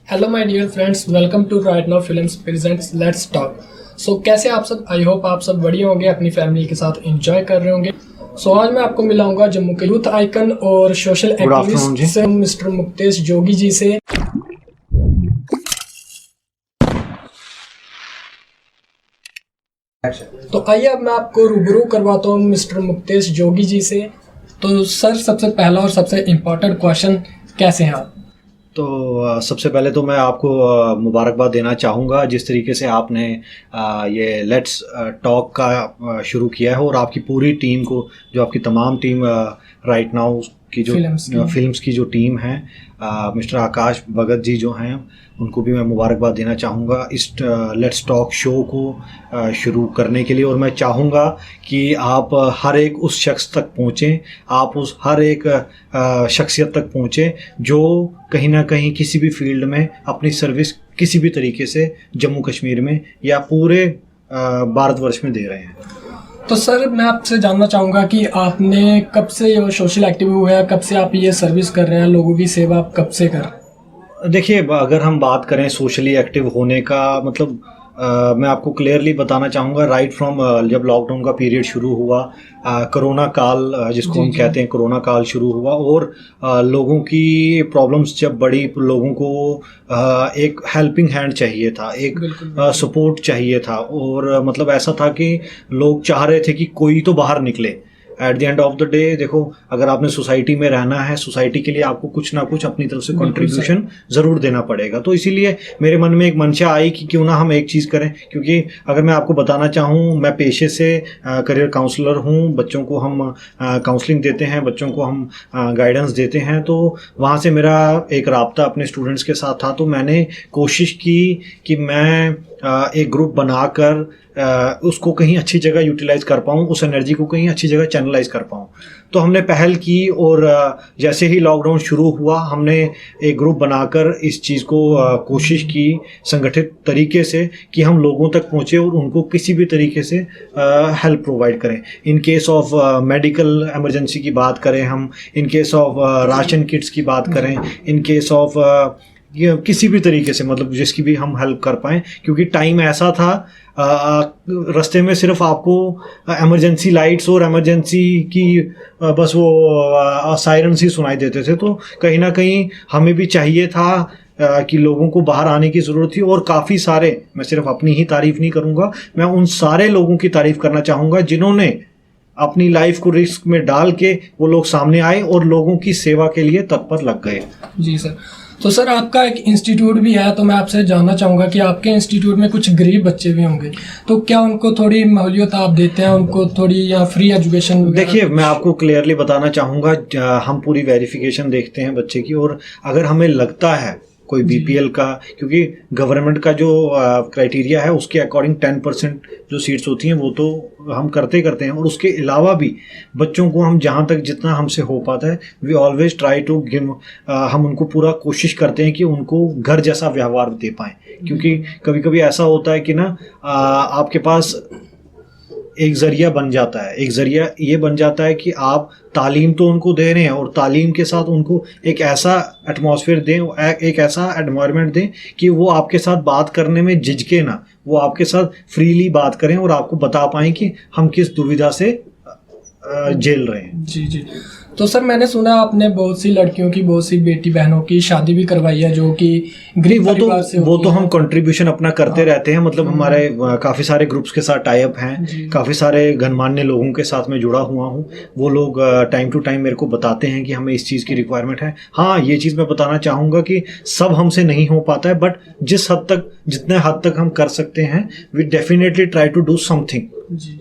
Hello my dear friends, welcome to right now films presents let's talk. So कैसे आप सब? I hope आप सब बढ़िया होंगे, अपनी फैमिली के साथ एंजॉय कर रहे होंगे। सो आज मैं आपको मिलाऊंगा जम्मू के यूथ आइकन और सोशल एक्टिविस्ट से मिस्टर मुक्तेश जोगी जी से। तो आइए अब मैं आपको रूबरू करवाता हूँ मिस्टर मुक्तेश जोगी जी से। तो सर, सबसे पहला और सबसे इम्पोर्टेंट क्वेश्चन, कैसे हैं आप? तो सबसे पहले तो मैं आपको मुबारकबाद देना चाहूँगा जिस तरीके से आपने ये लेट्स टॉक का शुरू किया है, और आपकी पूरी टीम को, जो आपकी तमाम टीम राइट नाउ की जो फिल्म्स की जो टीम है, मिस्टर आकाश भगत जी जो हैं, उनको भी मैं मुबारकबाद देना चाहूँगा इस लेट्स टॉक शो को शुरू करने के लिए। और मैं चाहूँगा कि आप हर एक उस शख्स तक पहुँचें, आप उस हर एक शख्सियत तक पहुँचें जो कहीं ना कहीं किसी भी फील्ड में अपनी सर्विस किसी भी तरीके से जम्मू कश्मीर में या पूरे भारतवर्ष में दे रहे हैं। तो सर, मैं आपसे जानना चाहूँगा कि आपने कब से ये सोशल एक्टिव हुए हैं, कब से आप ये सर्विस कर रहे हैं, लोगों की सेवा आप कब से कर रहे हैं? देखिए, अगर हम बात करें सोशली एक्टिव होने का मतलब, मैं आपको क्लियरली बताना चाहूँगा, राइट फ्रॉम जब लॉकडाउन का पीरियड शुरू हुआ, कोरोना काल जिसको हम कहते हैं, कोरोना काल शुरू हुआ, और लोगों की प्रॉब्लम्स जब बढ़ी, लोगों को एक हेल्पिंग हैंड चाहिए था, एक सपोर्ट चाहिए था, और मतलब ऐसा था कि लोग चाह रहे थे कि कोई तो बाहर निकले। At the end of the day देखो, अगर आपने सोसाइटी में रहना है, सोसाइटी के लिए आपको कुछ ना कुछ अपनी तरफ से कंट्रीब्यूशन ज़रूर देना पड़ेगा। तो इसीलिए मेरे मन में एक मंशा आई कि क्यों ना हम एक चीज़ करें, क्योंकि अगर मैं आपको बताना चाहूँ, मैं पेशे से करियर काउंसलर हूँ। बच्चों को हम काउंसलिंग देते हैं, बच्चों को हम गाइडेंस देते हैं, तो वहाँ से मेरा एक राब्ता अपने स्टूडेंट्स के साथ था। तो मैंने कोशिश की कि मैं एक ग्रुप बनाकर उसको कहीं अच्छी जगह यूटिलाइज कर पाऊँ, उस एनर्जी को कहीं अच्छी जगह चैनलाइज कर पाऊँ। तो हमने पहल की, और जैसे ही लॉकडाउन शुरू हुआ, हमने एक ग्रुप बनाकर इस चीज़ को कोशिश की संगठित तरीके से कि हम लोगों तक पहुँचे और उनको किसी भी तरीके से हेल्प प्रोवाइड करें। In case of medical emergency की बात करें, हम in case of ration kits की बात करें, इन केस ऑफ किसी भी तरीके से, मतलब जिसकी भी हम हेल्प कर पाएँ, क्योंकि टाइम ऐसा था, रास्ते में सिर्फ आपको इमरजेंसी लाइट्स और इमरजेंसी की बस वो सायरन्स ही सुनाई देते थे। तो कहीं ना कहीं हमें भी चाहिए था कि लोगों को बाहर आने की ज़रूरत थी, और काफ़ी सारे, मैं सिर्फ अपनी ही तारीफ़ नहीं करूँगा, मैं उन सारे लोगों की तारीफ़ करना चाहूँगा जिन्होंने अपनी लाइफ को रिस्क में डाल के वो लोग सामने आए और लोगों की सेवा के लिए तत्पर लग गए। जी सर। तो सर, आपका एक इंस्टीट्यूट भी है, तो मैं आपसे जानना चाहूँगा कि आपके इंस्टीट्यूट में कुछ गरीब बच्चे भी होंगे, तो क्या उनको थोड़ी सहूलियत आप देते हैं, उनको थोड़ी या फ्री एजुकेशन? देखिए, मैं आपको क्लियरली बताना चाहूँगा, हम पूरी वेरिफिकेशन देखते हैं बच्चे की, और अगर हमें लगता है कोई बीपीएल का, क्योंकि गवर्नमेंट का जो क्राइटेरिया है उसके अकॉर्डिंग 10% जो सीट्स होती हैं वो तो हम करते हैं, और उसके अलावा भी बच्चों को हम जहाँ तक जितना हमसे हो पाता है, we always try to give, हम उनको पूरा कोशिश करते हैं कि उनको घर जैसा व्यवहार दे पाएँ। क्योंकि कभी कभी ऐसा होता है कि ना, आपके पास एक ज़रिया बन जाता है, एक ज़रिया ये बन जाता है कि आप तालीम तो उनको दे रहे हैं, और तालीम के साथ उनको एक ऐसा एटमॉस्फेयर दें, एक ऐसा एनवायरनमेंट दें कि वो आपके साथ बात करने में झिझके ना, वो आपके साथ फ्रीली बात करें और आपको बता पाएँ कि हम किस दुविधा से झेल रहे हैं। जी जी। तो सर, मैंने सुना आपने बहुत सी लड़कियों की, बहुत सी बेटी बहनों की शादी भी करवाई है जो कि गरीब परिवार से वो तो हम कंट्रीब्यूशन अपना करते रहते हैं। मतलब हमारे काफ़ी सारे ग्रुप्स के साथ टाई अप हैं, काफ़ी सारे गणमान्य लोगों के साथ मैं जुड़ा हुआ हूँ। वो लोग टाइम टू टाइम मेरे को बताते हैं कि हमें इस चीज़ की रिक्वायरमेंट है। हाँ, ये चीज़ मैं बताना चाहूँगा कि सब हमसे नहीं हो पाता है, बट जिस हद तक, जितने हद तक हम कर सकते हैं, we definitely try to do something.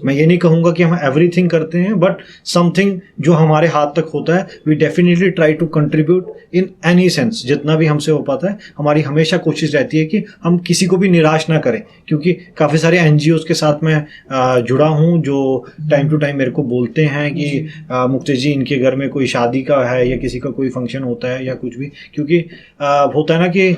मैं ये नहीं कहूँगा कि हम एवरीथिंग करते हैं, बट समथिंग जो हमारे हाथ तक होता है, we definitely try to contribute in any sense, जितना भी हमसे हो पाता है। हमारी हमेशा कोशिश रहती है कि हम किसी को भी निराश ना करें, क्योंकि काफ़ी सारे एनजीओज के साथ मैं जुड़ा हूँ जो टाइम टू टाइम मेरे को बोलते हैं कि मुक्तेश जी, इनके घर में कोई शादी का है या किसी का कोई फंक्शन होता है या कुछ भी, क्योंकि होता है ना कि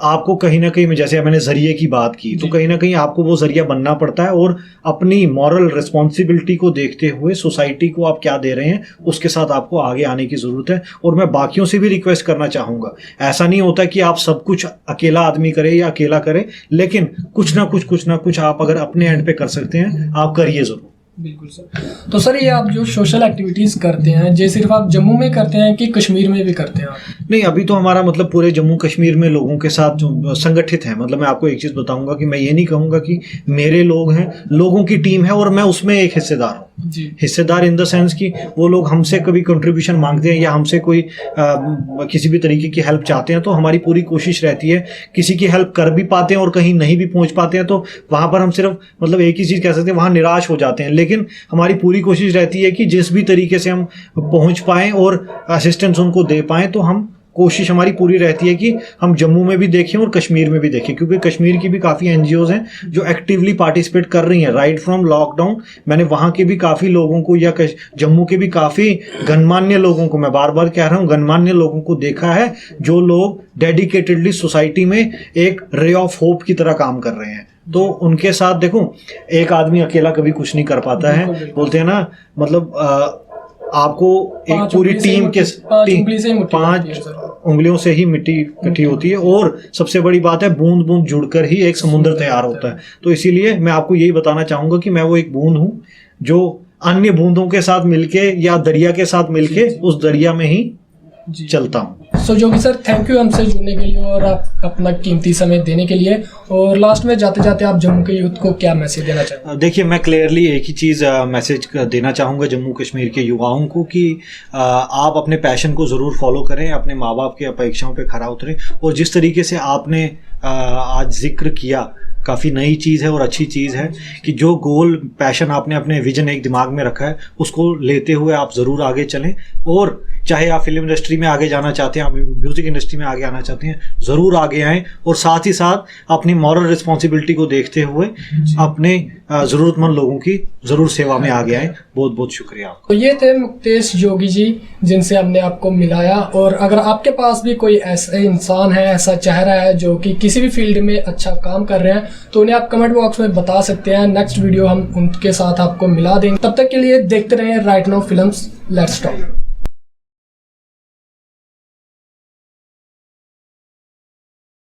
आपको कहीं ना कहीं, जैसे मैंने जरिए की बात की, तो कहीं ना कहीं आपको वो जरिया बनना पड़ता है और अपनी मॉरल रिस्पॉन्सिबिलिटी को देखते हुए सोसाइटी को आप क्या दे रहे हैं उसके साथ आपको आगे आने की जरूरत है। और मैं बाकियों से भी रिक्वेस्ट करना चाहूंगा, ऐसा नहीं होता कि आप सब कुछ अकेला आदमी करे या अकेला करे, लेकिन कुछ ना कुछ आप अगर अपने एंड पे कर सकते हैं आप करिए जरूर। बिल्कुल सर। तो सर ये आप जो सोशल एक्टिविटीज़ करते हैं, ये सिर्फ आप जम्मू में करते हैं कि कश्मीर में भी करते हैं आप? नहीं, अभी तो हमारा मतलब पूरे जम्मू कश्मीर में लोगों के साथ जो संगठित है, मतलब मैं आपको एक चीज़ बताऊंगा कि मैं ये नहीं कहूँगा कि मेरे लोग हैं, लोगों की टीम है और मैं उसमें एक हिस्सेदार हूँ। हिस्सेदार इन द सेंस कि वो लोग हमसे कभी कंट्रीब्यूशन मांगते हैं या हमसे कोई किसी भी तरीके की हेल्प चाहते हैं, तो हमारी पूरी कोशिश रहती है, किसी की हेल्प कर भी पाते हैं और कहीं नहीं भी पहुंच पाते हैं तो वहाँ पर हम सिर्फ मतलब एक ही चीज़ कह सकते हैं, वहाँ निराश हो जाते हैं। लेकिन हमारी पूरी कोशिश रहती है कि जिस भी तरीके से हम पहुँच पाएँ और असिस्टेंस उनको दे पाएँ, तो हम कोशिश हमारी पूरी रहती है कि हम जम्मू में भी देखें और कश्मीर में भी देखें, क्योंकि कश्मीर की भी काफ़ी एनजीओज हैं जो एक्टिवली पार्टिसिपेट कर रही हैं राइट फ्रॉम लॉकडाउन। मैंने वहाँ के भी काफ़ी लोगों को या जम्मू के भी काफ़ी गणमान्य लोगों को, मैं बार बार कह रहा हूँ, गणमान्य लोगों को देखा है जो लोग डेडिकेटेडली सोसाइटी में एक रे ऑफ होप की तरह काम कर रहे हैं। तो उनके साथ देखो, एक आदमी अकेला कभी कुछ नहीं कर पाता है, बोलते हैं ना, मतलब आपको एक पूरी टीम के 5 उंगलियों से ही मिट्टी इकट्ठी होती है और सबसे बड़ी बात है बूंद बूंद जुड़कर ही एक समुद्र तैयार होता है। तो इसीलिए मैं आपको यही बताना चाहूंगा कि मैं वो एक बूंद हूँ जो अन्य बूंदों के साथ मिलके या दरिया के साथ मिलके उस दरिया में ही चलता हूँ। सो जोगी सर, थैंक यू हमसे जुड़ने के लिए और आप अपना कीमती समय देने के लिए। और लास्ट में जाते जाते आप जम्मू के यूथ को क्या मैसेज देना चाहेंगे? देखिए, मैं क्लियरली एक ही चीज़ मैसेज देना चाहूँगा जम्मू कश्मीर के युवाओं को कि आप अपने पैशन को ज़रूर फॉलो करें, अपने माँ बाप की अपेक्षाओं पे खरा उतरें। और जिस तरीके से आपने आज जिक्र किया, काफ़ी नई चीज़ है और अच्छी चीज़ है कि जो गोल पैशन आपने अपने विजन एक दिमाग में रखा है उसको लेते हुए आप ज़रूर आगे चलें। और चाहे आप फिल्म इंडस्ट्री में आगे जाना चाहते हैं, आप म्यूज़िक इंडस्ट्री में आगे आना चाहते हैं, ज़रूर आगे आएँ। और साथ ही साथ अपनी मॉरल रिस्पॉन्सिबिलिटी को देखते हुए अपने ज़रूरतमंद लोगों की ज़रूर सेवा में आगे आएँ। बहुत बहुत शुक्रिया आपका। तो ये थे मुक्तेश जोगी जी जिनसे हमने आपको मिलाया। और अगर आपके पास भी कोई ऐसा इंसान है, ऐसा चेहरा है जो कि किसी भी फील्ड में अच्छा काम कर रहे हैं, तो उन्हें आप कमेंट बॉक्स में बता सकते हैं। नेक्स्ट वीडियो हम उनके साथ आपको मिला देंगे। तब तक के लिए देखते रहें right now films, let's talk.